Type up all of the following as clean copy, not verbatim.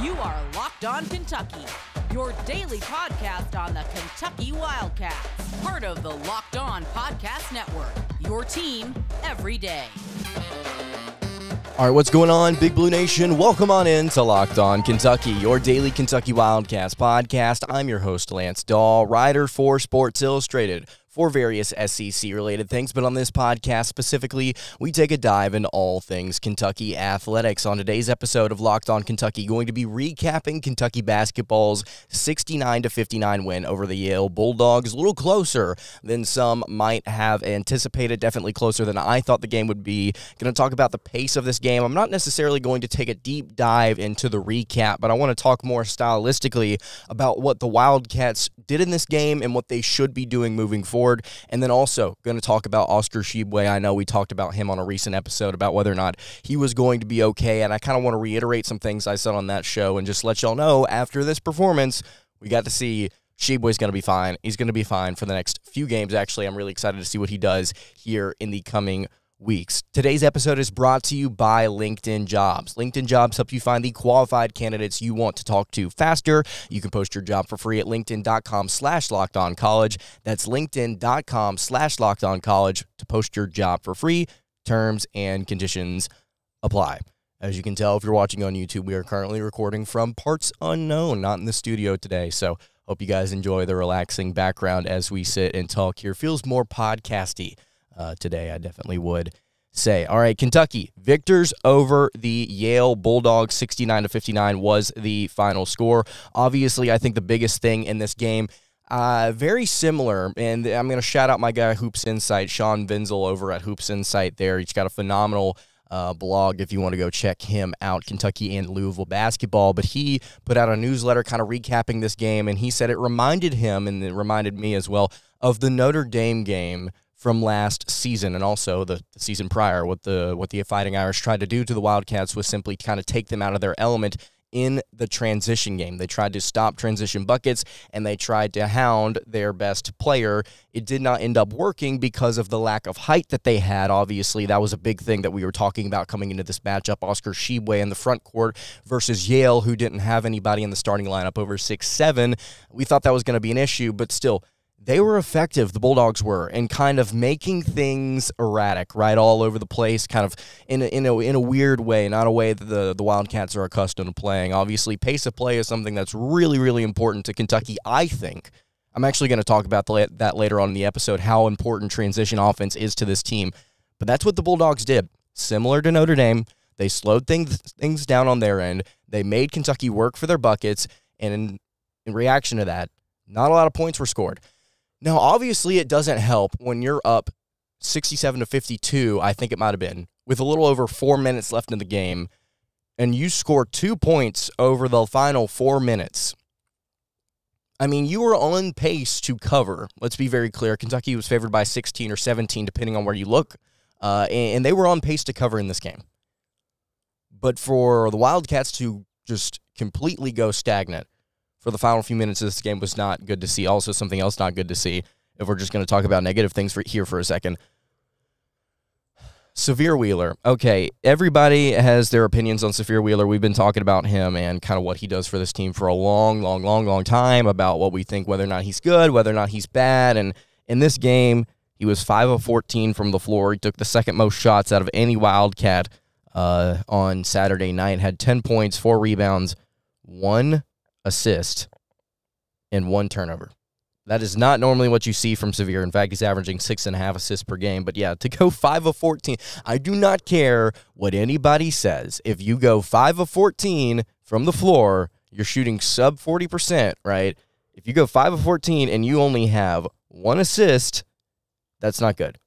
You are Locked On Kentucky, your daily podcast on the Kentucky Wildcats. Part of the Locked On Podcast Network, your team every day. All right, what's going on, Big Blue Nation? Welcome on in to Locked On Kentucky, your daily Kentucky Wildcats podcast. I'm your host, Lance Dawe, writer for Sports Illustrated, for various SEC-related things, but on this podcast specifically, we take a dive into all things Kentucky athletics. On today's episode of Locked On Kentucky, going to be recapping Kentucky basketball's 69-59 win over the Yale Bulldogs. A little closer than some might have anticipated, definitely closer than I thought the game would be. Going to talk about the pace of this game. I'm not necessarily going to take a deep dive into the recap, but I want to talk more stylistically about what the Wildcats did in this game and what they should be doing moving forward. And then also going to talk about Oscar Shibway. I know we talked about him on a recent episode about whether or not he was going to be okay, and I kind of want to reiterate some things I said on that show and just let y'all know after this performance, we got to see Shibway's going to be fine. He's going to be fine for the next few games, actually. I'm really excited to see what he does here in the coming weeks. Today's episode is brought to you by LinkedIn Jobs. LinkedIn Jobs help you find the qualified candidates you want to talk to faster. You can post your job for free at linkedin.com/lockedoncollege. That's linkedin.com/lockedoncollege to post your job for free. Terms and conditions apply. As you can tell, if you're watching on YouTube, we are currently recording from parts unknown, not in the studio today. So hope you guys enjoy the relaxing background as we sit and talk here. Feels more podcasty today, I definitely would say. All right, Kentucky, victors over the Yale Bulldogs, 69-59 was the final score. Obviously, I think the biggest thing in this game, very similar, and I'm going to shout out my guy, Hoops Insight, Sean Vinzel over at Hoops Insight there. He's got a phenomenal blog if you want to go check him out, Kentucky and Louisville basketball. But he put out a newsletter kind of recapping this game, and he said it reminded him, and it reminded me as well, of the Notre Dame game from last season, and also the season prior. What the Fighting Irish tried to do to the Wildcats was simply kind of take them out of their element in the transition game. They tried to stop transition buckets, and they tried to hound their best player. It did not end up working because of the lack of height that they had. Obviously, that was a big thing that we were talking about coming into this matchup. Oscar Shibway in the front court versus Yale, who didn't have anybody in the starting lineup over 6'7". We thought that was going to be an issue, but still, they were effective, the Bulldogs were, in kind of making things erratic, right, all over the place, kind of in a weird way, not a way that the Wildcats are accustomed to playing. Obviously, pace of play is something that's really, really important to Kentucky, I think. I'm actually going to talk about that later on in the episode, how important transition offense is to this team. But that's what the Bulldogs did. Similar to Notre Dame, they slowed things down on their end. They made Kentucky work for their buckets, and in reaction to that, not a lot of points were scored. Now, obviously, it doesn't help when you're up 67-52, I think it might have been, with a little over 4 minutes left in the game, and you score 2 points over the final 4 minutes. I mean, you were on pace to cover. Let's be very clear. Kentucky was favored by 16 or 17, depending on where you look, and they were on pace to cover in this game. But for the Wildcats to just completely go stagnant for the final few minutes of this game was not good to see. Also, something else not good to see, if we're just going to talk about negative things here for a second. Sahvir Wheeler. Okay, everybody has their opinions on Sahvir Wheeler. We've been talking about him and kind of what he does for this team for a long time, about what we think, whether or not he's good, whether or not he's bad. And in this game, he was 5 of 14 from the floor. He took the second most shots out of any Wildcat on Saturday night, had 10 points, 4 rebounds, 1 assist, and 1 turnover. That is not normally what you see from Sahvir. In fact, he's averaging 6.5 assists per game. But yeah, to go 5 of 14, I do not care what anybody says. If you go 5 of 14 from the floor, you're shooting sub 40%, right? If you go 5 of 14 and you only have 1 assist, that's not good.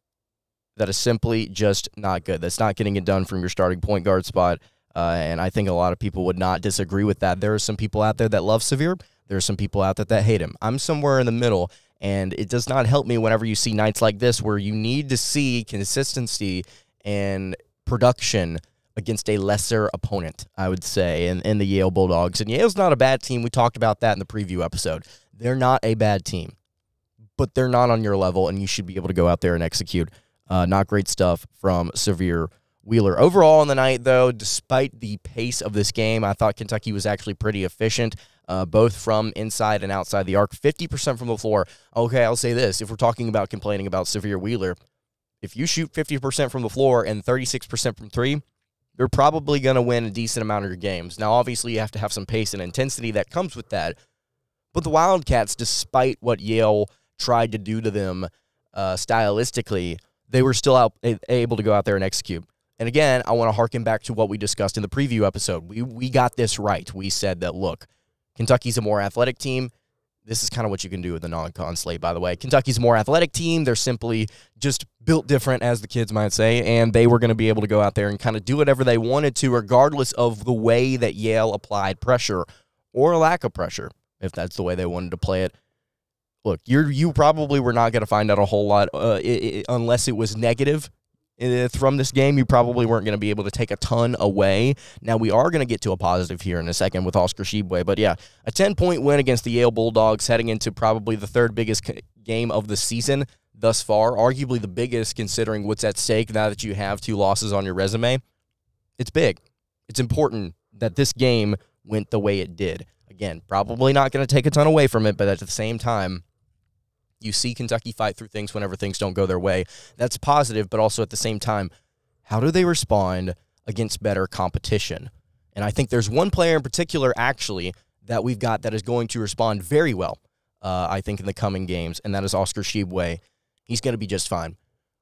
That is simply just not good. That's not getting it done from your starting point guard spot. And I think a lot of people would not disagree with that. There are some people out there that love Sahvir. There are some people out there that hate him. I'm somewhere in the middle, and it does not help me whenever you see nights like this where you need to see consistency and production against a lesser opponent, I would say, in the Yale Bulldogs. And Yale's not a bad team. We talked about that in the preview episode. They're not a bad team, but they're not on your level, and you should be able to go out there and execute. Not great stuff from Sahvir Wheeler. Overall on the night, though, despite the pace of this game, I thought Kentucky was actually pretty efficient, both from inside and outside the arc. 50% from the floor. Okay, I'll say this. If we're talking about complaining about Sahvir Wheeler, if you shoot 50% from the floor and 36% from three, you're probably going to win a decent amount of your games. Now, obviously, you have to have some pace and intensity that comes with that. But the Wildcats, despite what Yale tried to do to them stylistically, they were still able to go out there and execute. And again, I want to harken back to what we discussed in the preview episode. We got this right. We said that, look, Kentucky's a more athletic team. This is kind of what you can do with the non-con slate, by the way. Kentucky's a more athletic team. They're simply just built different, as the kids might say, and they were going to be able to go out there and kind of do whatever they wanted to, regardless of the way that Yale applied pressure or lack of pressure, if that's the way they wanted to play it. Look, you probably were not going to find out a whole lot unless it was negative from this game. You probably weren't going to be able to take a ton away. Now, we are going to get to a positive here in a second with Oscar Shibway. But, yeah, a 10-point win against the Yale Bulldogs heading into probably the third biggest game of the season thus far, arguably the biggest considering what's at stake now that you have 2 losses on your resume. It's big. It's important that this game went the way it did. Again, probably not going to take a ton away from it, but at the same time, you see Kentucky fight through things whenever things don't go their way. That's positive, but also at the same time, how do they respond against better competition? And I think there's one player in particular, actually, that we've got that is going to respond very well, I think, in the coming games, and that is Oscar Shibway. He's going to be just fine.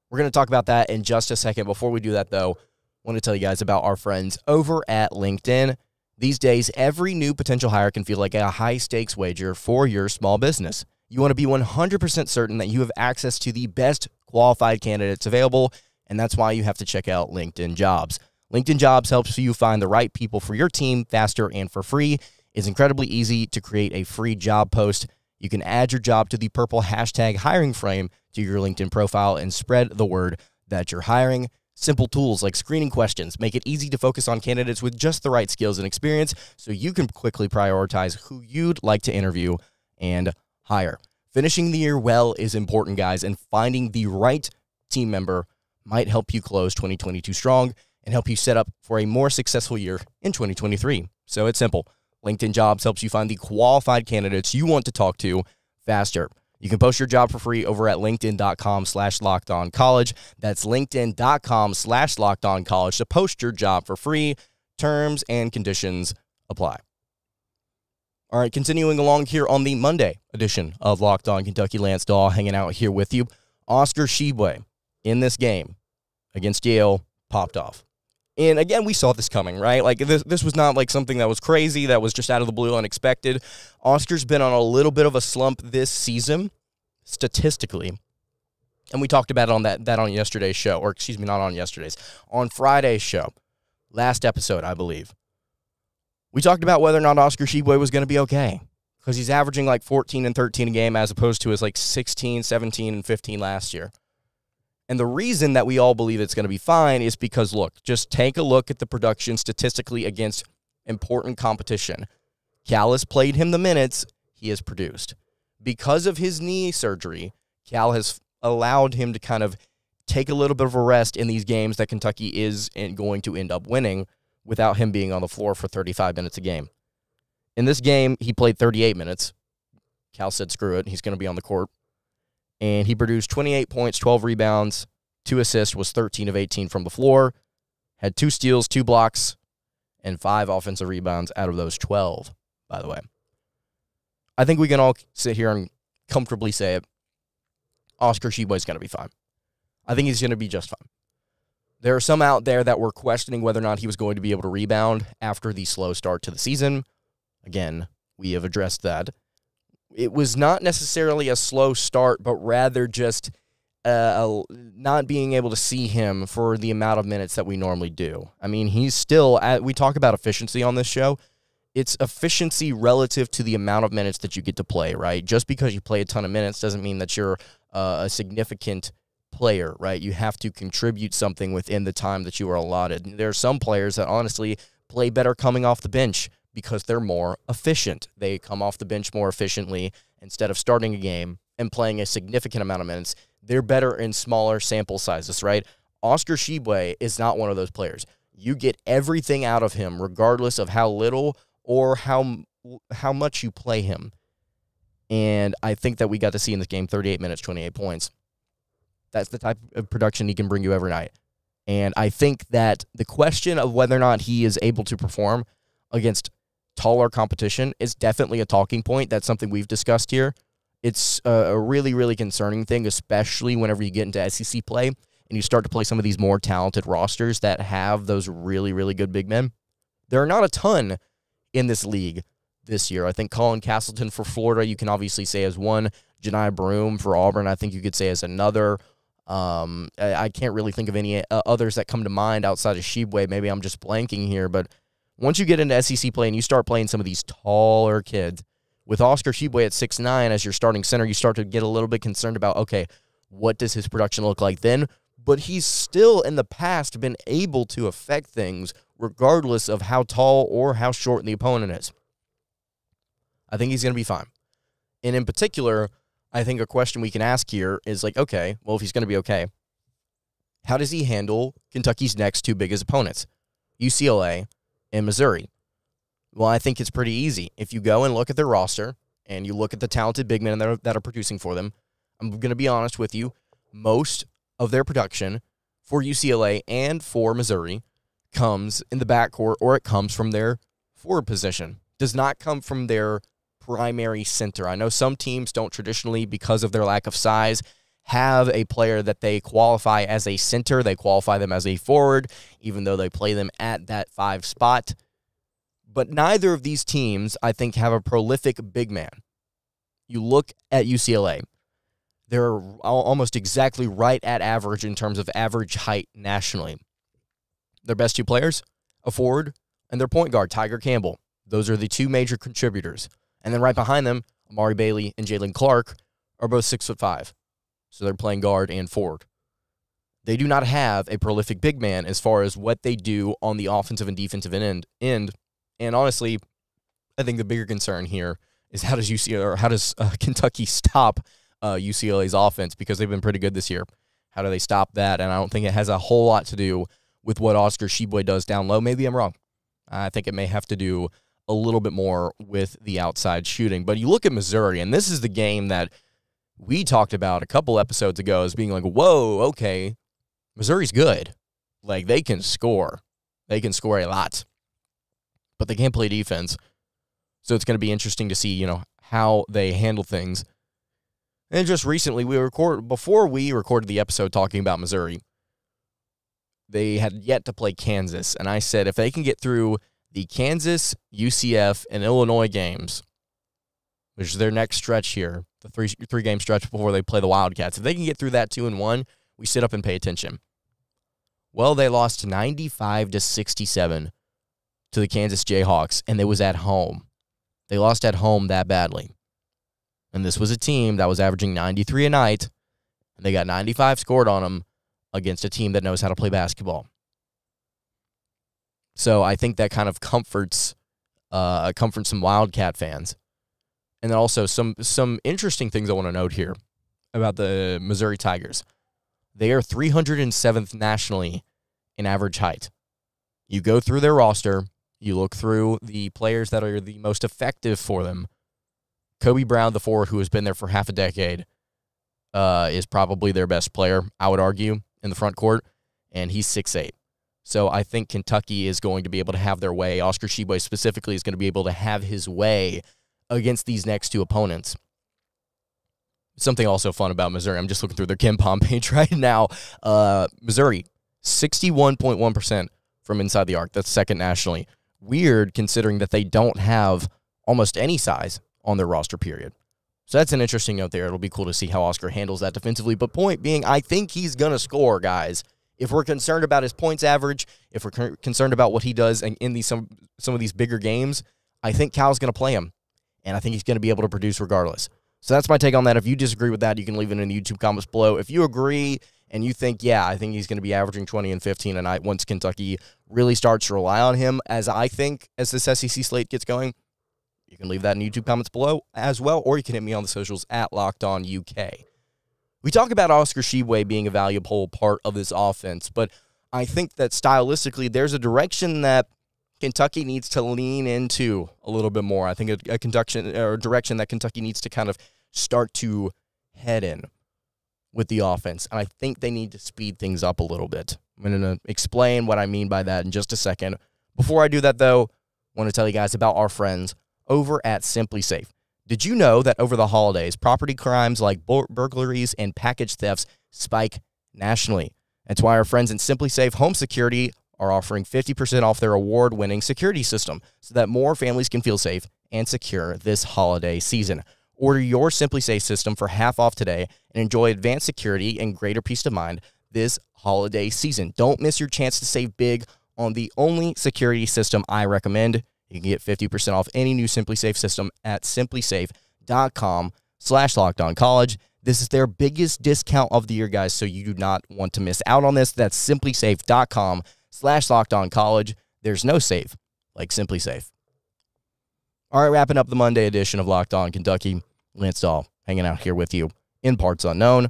We're going to talk about that in just a second. Before we do that, though, I want to tell you guys about our friends over at LinkedIn. These days, every new potential hire can feel like a high-stakes wager for your small business. You want to be 100% certain that you have access to the best qualified candidates available, and that's why you have to check out LinkedIn Jobs. LinkedIn Jobs helps you find the right people for your team faster and for free. It's incredibly easy to create a free job post. You can add your job to the purple hashtag hiring frame to your LinkedIn profile and spread the word that you're hiring. Simple tools like screening questions make it easy to focus on candidates with just the right skills and experience so you can quickly prioritize who you'd like to interview and hire. Finishing the year well is important, guys, and finding the right team member might help you close 2022 strong and help you set up for a more successful year in 2023. So it's simple. LinkedIn Jobs helps you find the qualified candidates you want to talk to faster. You can post your job for free over at linkedin.com/lockedoncollege. That's linkedin.com/lockedoncollege to post your job for free. Terms and conditions apply. All right, continuing along here on the Monday edition of Locked On Kentucky, Lance Dawe hanging out here with you. Oscar Shibway in this game against Yale popped off. And again, we saw this coming, right? Like this was not like something that was crazy, that was just out of the blue, unexpected. Oscar's been on a little bit of a slump this season, statistically. And we talked about it on that on yesterday's show, or excuse me, not on yesterday's, on Friday's show. Last episode, I believe. We talked about whether or not Oscar Shibway was going to be okay because he's averaging like 14 and 13 a game as opposed to his like 16, 17, and 15 last year. And the reason that we all believe it's going to be fine is because, look, just take a look at the production statistically against important competition. Cal has played him the minutes he has produced. Because of his knee surgery, Cal has allowed him to kind of take a little bit of a rest in these games that Kentucky is going to end up winning, without him being on the floor for 35 minutes a game. In this game, he played 38 minutes. Cal said, screw it, he's going to be on the court. And he produced 28 points, 12 rebounds, 2 assists, was 13 of 18 from the floor, had 2 steals, 2 blocks, and 5 offensive rebounds out of those 12, by the way. I think we can all sit here and comfortably say it. Oscar Shibway's going to be fine. I think he's going to be just fine. There are some out there that were questioning whether or not he was going to be able to rebound after the slow start to the season. Again, we have addressed that. It was not necessarily a slow start, but rather just not being able to see him for the amount of minutes that we normally do. I mean, he's still, we talk about efficiency on this show. It's efficiency relative to the amount of minutes that you get to play, right? Just because you play a ton of minutes doesn't mean that you're a significant player, right? You have to contribute something within the time that you are allotted. There are some players that honestly play better coming off the bench because they're more efficient. They come off the bench more efficiently instead of starting a game and playing a significant amount of minutes. They're better in smaller sample sizes, right? Oscar Shibway is not one of those players. You get everything out of him, regardless of how little or how much you play him. And I think that we got to see in this game 38 minutes, 28 points. That's the type of production he can bring you every night. And I think that the question of whether or not he is able to perform against taller competition is definitely a talking point. That's something we've discussed here. It's a really, really concerning thing, especially whenever you get into SEC play and you start to play some of these more talented rosters that have those really, really good big men. There are not a ton in this league this year. I think Colin Castleton for Florida, you can obviously say as one. Janai Broome for Auburn, I think you could say as another. I can't really think of any others that come to mind outside of Shibway. Maybe I'm just blanking here, but once you get into SEC play and you start playing some of these taller kids, with Oscar Shibway at 6'9" as your starting center, you start to get a little bit concerned about, okay, what does his production look like then? But he's still in the past been able to affect things regardless of how tall or how short the opponent is. I think he's going to be fine. And in particular, I think a question we can ask here is like, okay, well, if he's going to be okay, how does he handle Kentucky's next two biggest opponents, UCLA and Missouri? Well, I think it's pretty easy. If you go and look at their roster and you look at the talented big men that are producing for them, I'm going to be honest with you, most of their production for UCLA and for Missouri comes in the backcourt or it comes from their forward position. Does not come from their primary center. I know some teams don't traditionally, because of their lack of size, have a player that they qualify as a center. They qualify them as a forward, even though they play them at that 5 spot. But neither of these teams, I think, have a prolific big man. You look at UCLA. They're almost exactly right at average in terms of average height nationally. Their best two players, a forward, and their point guard, Tiger Campbell. Those are the two major contributors. And then right behind them, Amari Bailey and Jalen Clark are both 6'5". So they're playing guard and forward. They do not have a prolific big man as far as what they do on the offensive and defensive end. And honestly, I think the bigger concern here is how does Kentucky stop UCLA's offense, because they've been pretty good this year. How do they stop that? And I don't think it has a whole lot to do with what Oscar Shibway does down low. Maybe I'm wrong. I think it may have to do a little bit more with the outside shooting. But you look at Missouri, and this is the game that we talked about a couple episodes ago as being like, whoa, okay, Missouri's good. Like, they can score. They can score a lot. But they can't play defense. So it's going to be interesting to see, how they handle things. And just recently, before we recorded the episode talking about Missouri, they had yet to play Kansas. And I said, if they can get through the Kansas, UCF, and Illinois games, which is their next stretch here, the three-game stretch before they play the Wildcats, if they can get through that 2-1, we sit up and pay attention. Well, they lost 95-67 to the Kansas Jayhawks, and it was at home. They lost at home that badly. And this was a team that was averaging 93 a night, and they got 95 scored on them against a team that knows how to play basketball. So I think that kind of comforts some Wildcat fans. And then also some interesting things I want to note here about the Missouri Tigers. They are 307th nationally in average height. You go through their roster, you look through the players that are the most effective for them. Kobe Brown, the forward, who has been there for half a decade, is probably their best player, I would argue, in the front court, and he's 6'8". So I think Kentucky is going to be able to have their way. Oscar Shibway specifically is going to be able to have his way against these next two opponents. Something also fun about Missouri, I'm just looking through their KenPom page right now. Missouri, 61.1% from inside the arc. That's second nationally. Weird considering that they don't have almost any size on their roster, period. So that's an interesting note there. It'll be cool to see how Oscar handles that defensively. But point being, I think he's going to score, guys. If we're concerned about his points average, if we're concerned about what he does in some of these bigger games, I think Cal's going to play him. And I think he's going to be able to produce regardless. So that's my take on that. If you disagree with that, you can leave it in the YouTube comments below. If you agree and you think, yeah, I think he's going to be averaging 20 and 15 a night once Kentucky really starts to rely on him, as I think as this SEC slate gets going, you can leave that in YouTube comments below as well, or you can hit me on the socials at LockedOnUK. We talk about Oscar Shibway being a valuable part of this offense, but I think that stylistically there's a direction that Kentucky needs to lean into a little bit more. I think a direction that Kentucky needs to kind of start to head in with the offense, and I think they need to speed things up a little bit. I'm going to explain what I mean by that in just a second. Before I do that, though, I want to tell you guys about our friends over at SimpliSafe. Did you know that over the holidays, property crimes like burglaries and package thefts spike nationally? That's why our friends at SimpliSafe Home Security are offering 50% off their award-winning security system so that more families can feel safe and secure this holiday season. Order your SimpliSafe system for half off today and enjoy advanced security and greater peace of mind this holiday season. Don't miss your chance to save big on the only security system I recommend. You can get 50% off any new SimpliSafe system at simplisafe.com/lockedoncollege. This is their biggest discount of the year, guys, so you do not want to miss out on this. That's simplisafe.com/lockedoncollege. There's no safe like SimpliSafe. All right, wrapping up the Monday edition of Locked On Kentucky. Lance Dawe hanging out here with you in parts unknown.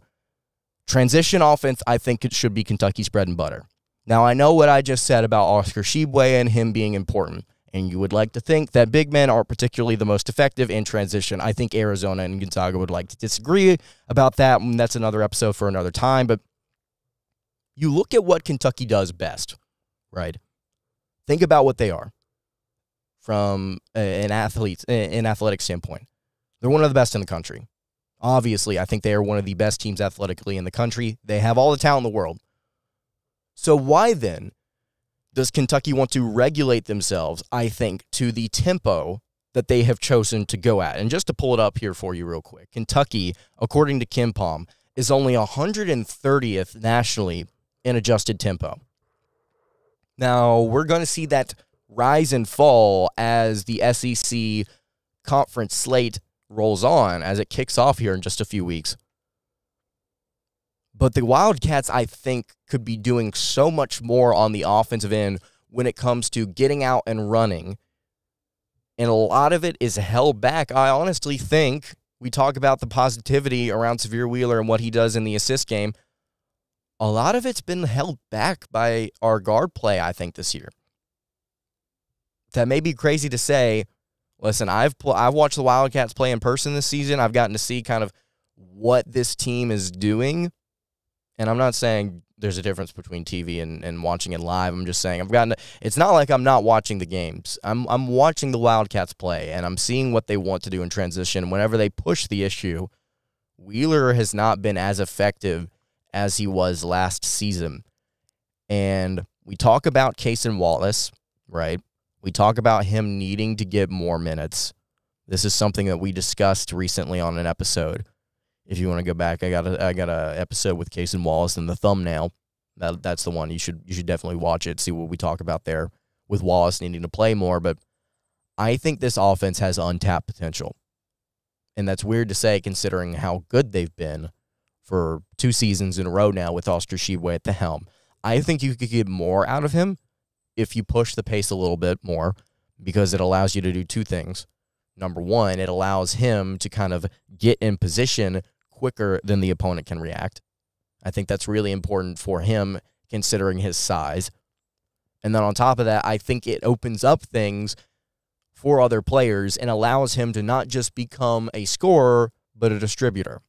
Transition offense, I think it should be Kentucky's bread and butter. Now, I know what I just said about Oscar Shibway and him being important, and you would like to think that big men aren't particularly the most effective in transition. I think Arizona and Gonzaga would like to disagree about that, and that's another episode for another time, but you look at what Kentucky does best, right? Think about what they are from an athletic standpoint. They're one of the best in the country. Obviously, I think they are one of the best teams athletically in the country. They have all the talent in the world. So why then does Kentucky want to regulate themselves, I think, to the tempo that they have chosen to go at? And just to pull it up here for you real quick, Kentucky, according to KenPom, is only 130th nationally in adjusted tempo. Now, we're going to see that rise and fall as the SEC conference slate rolls on, as it kicks off here in just a few weeks. But the Wildcats, I think, could be doing so much more on the offensive end when it comes to getting out and running. And a lot of it is held back. I honestly think we talk about the positivity around Sahvir Wheeler and what he does in the assist game. A lot of it's been held back by our guard play, I think, this year. That may be crazy to say. Listen, I've watched the Wildcats play in person this season. I've gotten to see kind of what this team is doing. And I'm not saying there's a difference between TV and watching it live. I'm just saying it's not like I'm not watching the games. I'm watching the Wildcats play, and I'm seeing what they want to do in transition. Whenever they push the issue, Wheeler has not been as effective as he was last season. And we talk about Case and Wallace, right? We talk about him needing to get more minutes. This is something that we discussed recently on an episode. If you want to go back, I got a episode with Case and Wallace in the thumbnail. That's the one. You should definitely watch it, see what we talk about there with Wallace needing to play more. But I think this offense has untapped potential. And that's weird to say considering how good they've been for 2 seasons in a row now with Oscar Tshiebwe at the helm. I think you could get more out of him if you push the pace a little bit more, because it allows you to do 2 things. Number one, it allows him to kind of get in position quicker than the opponent can react. I think that's really important for him considering his size. And then on top of that, I think it opens up things for other players and allows him to not just become a scorer, but a distributor.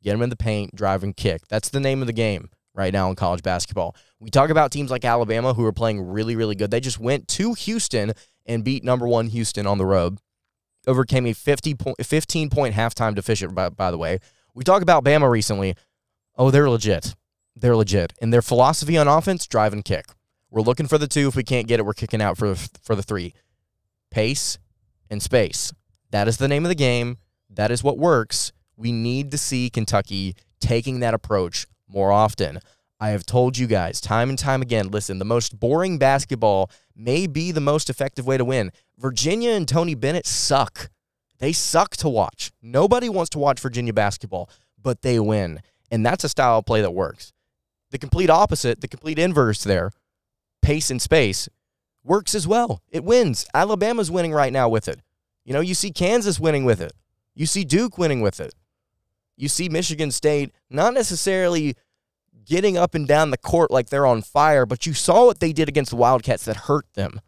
Get him in the paint, drive and kick. That's the name of the game right now in college basketball. We talk about teams like Alabama who are playing really, really good. They just went to Houston and beat number 1 Houston on the road. Overcame a 15-point halftime deficit, by the way. We talk about Bama recently. Oh, they're legit. They're legit. And their philosophy on offense, drive and kick. We're looking for the 2. If we can't get it, we're kicking out for the 3. Pace and space. That is the name of the game. That is what works. We need to see Kentucky taking that approach more often. I have told you guys time and time again, listen, the most boring basketball may be the most effective way to win. Virginia and Tony Bennett suck. They suck to watch. Nobody wants to watch Virginia basketball, but they win. And that's a style of play that works. The complete opposite, the complete inverse there, pace and space, works as well. It wins. Alabama's winning right now with it. You see Kansas winning with it. You see Duke winning with it. You see Michigan State not necessarily getting up and down the court like they're on fire, but you saw what they did against the Wildcats that hurt them.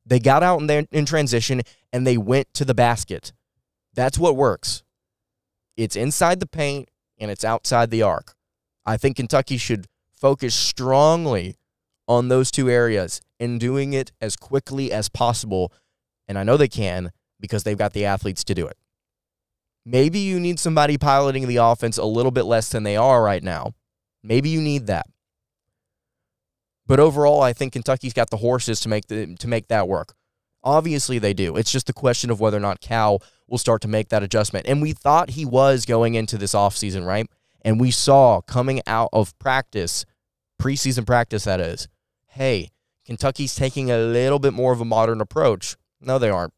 They got out in transition, and they went to the basket. That's what works. It's inside the paint, and it's outside the arc. I think Kentucky should focus strongly on those two areas and doing it as quickly as possible. And I know they can because they've got the athletes to do it. Maybe you need somebody piloting the offense a little bit less than they are right now. Maybe you need that. But overall, I think Kentucky's got the horses to make that work. Obviously, they do. It's just a question of whether or not Cal will start to make that adjustment. And we thought he was going into this offseason, right? And we saw coming out of practice, preseason practice that is, hey, Kentucky's taking a little bit more of a modern approach. No, they aren't.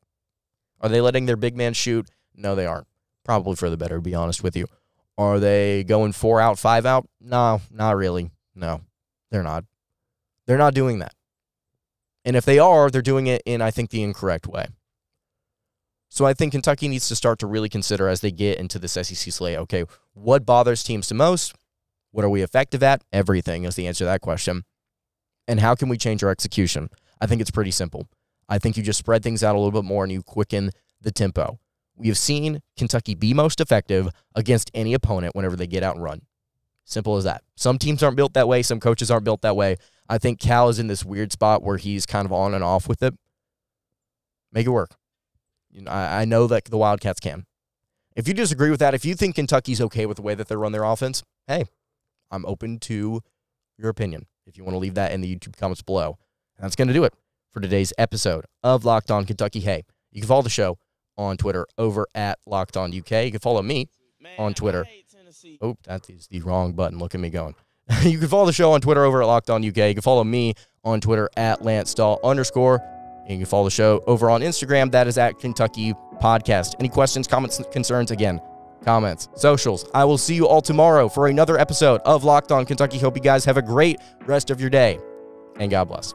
Are they letting their big man shoot? No, they aren't. Probably for the better, to be honest with you. Are they going 4 out, 5 out? No, not really. No, they're not. They're not doing that. And if they are, they're doing it in, I think, the incorrect way. So I think Kentucky needs to start to really consider as they get into this SEC slate, okay, what bothers teams the most? What are we effective at? Everything is the answer to that question. And how can we change our execution? I think it's pretty simple. I think you just spread things out a little bit more and you quicken the tempo. We have seen Kentucky be most effective against any opponent whenever they get out and run. Simple as that. Some teams aren't built that way. Some coaches aren't built that way. I think Cal is in this weird spot where he's kind of on and off with it. Make it work. You know, I know that the Wildcats can. If you disagree with that, if you think Kentucky's okay with the way that they run their offense, hey, I'm open to your opinion. If you want to leave that in the YouTube comments below. And that's going to do it for today's episode of Locked On Kentucky. Hey, you can follow the show on Twitter over at Locked On UK. You can follow me on Twitter. Oh, that is the wrong button. Look at me going. You can follow the show on Twitter over at Locked On UK. You can follow me on Twitter at LanceDawe_. And you can follow the show over on Instagram. That is at Kentucky Podcast. Any questions, comments, concerns? Again, comments, socials. I will see you all tomorrow for another episode of Locked On Kentucky. Hope you guys have a great rest of your day. And God bless.